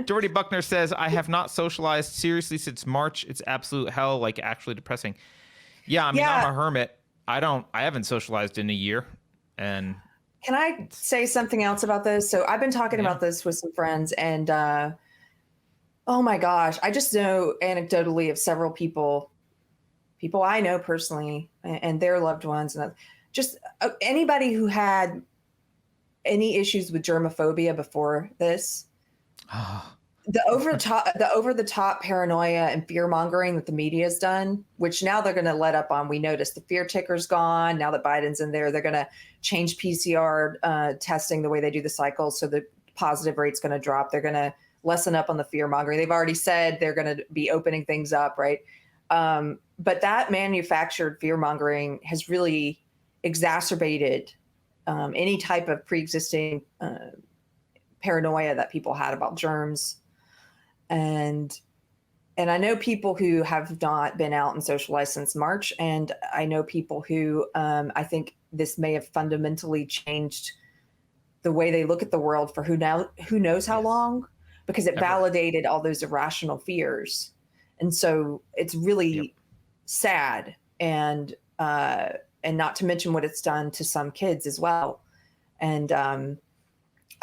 Jordy Buckner says, I have not socialized seriously since March. It's absolute hell, like actually depressing. Yeah, I mean, I'm a hermit. I haven't socialized in a year. And can I say something else about this? So I've been talking about this with some friends, and oh my gosh, I just know anecdotally of several people I know personally and their loved ones, and just anybody who had any issues with germophobia before this. The over the top paranoia and fear mongering that the media has done, which now they're going to let up on. We noticed the fear ticker's gone. Now that Biden's in there, they're going to change PCR testing the way they do the cycles, so the positive rate's going to drop. They're going to lessen up on the fear mongering. They've already said they're going to be opening things up, right? But that manufactured fear mongering has really exacerbated any type of pre-existing paranoia that people had about germs. And I know people who have not been out and socialized since March. And I know people who I think this may have fundamentally changed the way they look at the world for who knows how long, because it validated all those irrational fears. And so it's really sad, and not to mention what it's done to some kids as well. And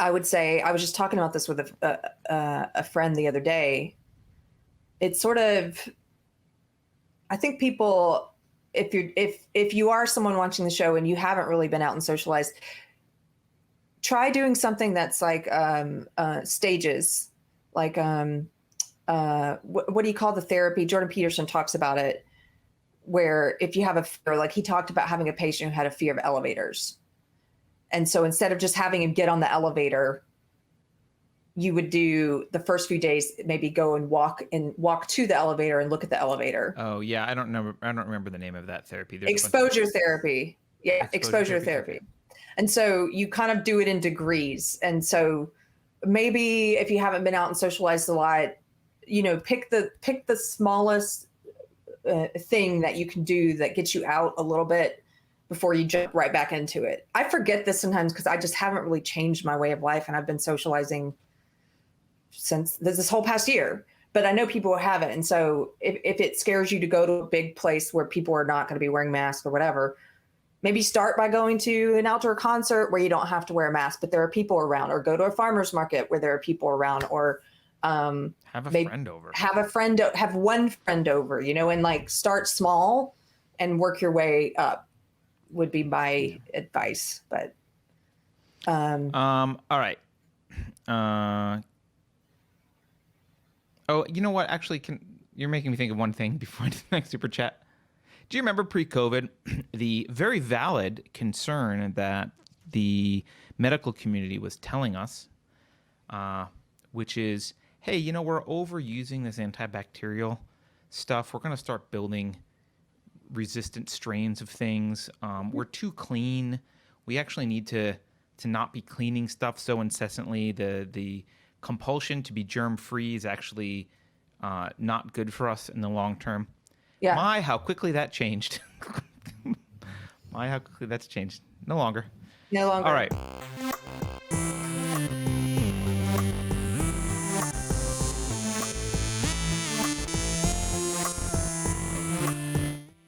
I would say, I was just talking about this with a friend the other day. It's sort of, I think people, if you are someone watching the show and you haven't really been out and socialized, try doing something that's like stages, like what do you call the therapy? Jordan Peterson talks about it, where if you have a fear, like he talked about having a patient who had a fear of elevators. And so instead of just having him get on the elevator, you would do the first few days, maybe go and walk to the elevator and look at the elevator. Oh yeah. I don't remember the name of that therapy. There's exposure therapy. Yeah. Exposure therapy. Okay. And so you kind of do it in degrees. And so maybe if you haven't been out and socialized a lot, pick the smallest thing that you can do that gets you out a little bit before you jump right back into it. I forget this sometimes because I just haven't really changed my way of life, and I've been socializing since this whole past year. But I know people who haven't, and so if it scares you to go to a big place where people are not going to be wearing masks or whatever, maybe start by going to an outdoor concert where you don't have to wear a mask, but there are people around, or go to a farmer's market where there are people around, or have a friend over. Have one friend over, and like start small and work your way up would be my advice. But all right. Oh, you know what? Actually, you're making me think of one thing before I do the next super chat. Do you remember pre-COVID the very valid concern that the medical community was telling us, which is, hey, we're overusing this antibacterial stuff. We're going to start building resistant strains of things. We're too clean. We actually need to not be cleaning stuff so incessantly. The compulsion to be germ-free is actually not good for us in the long term. Yeah. My, how quickly that changed. My, how quickly that's changed. No longer. No longer. All right.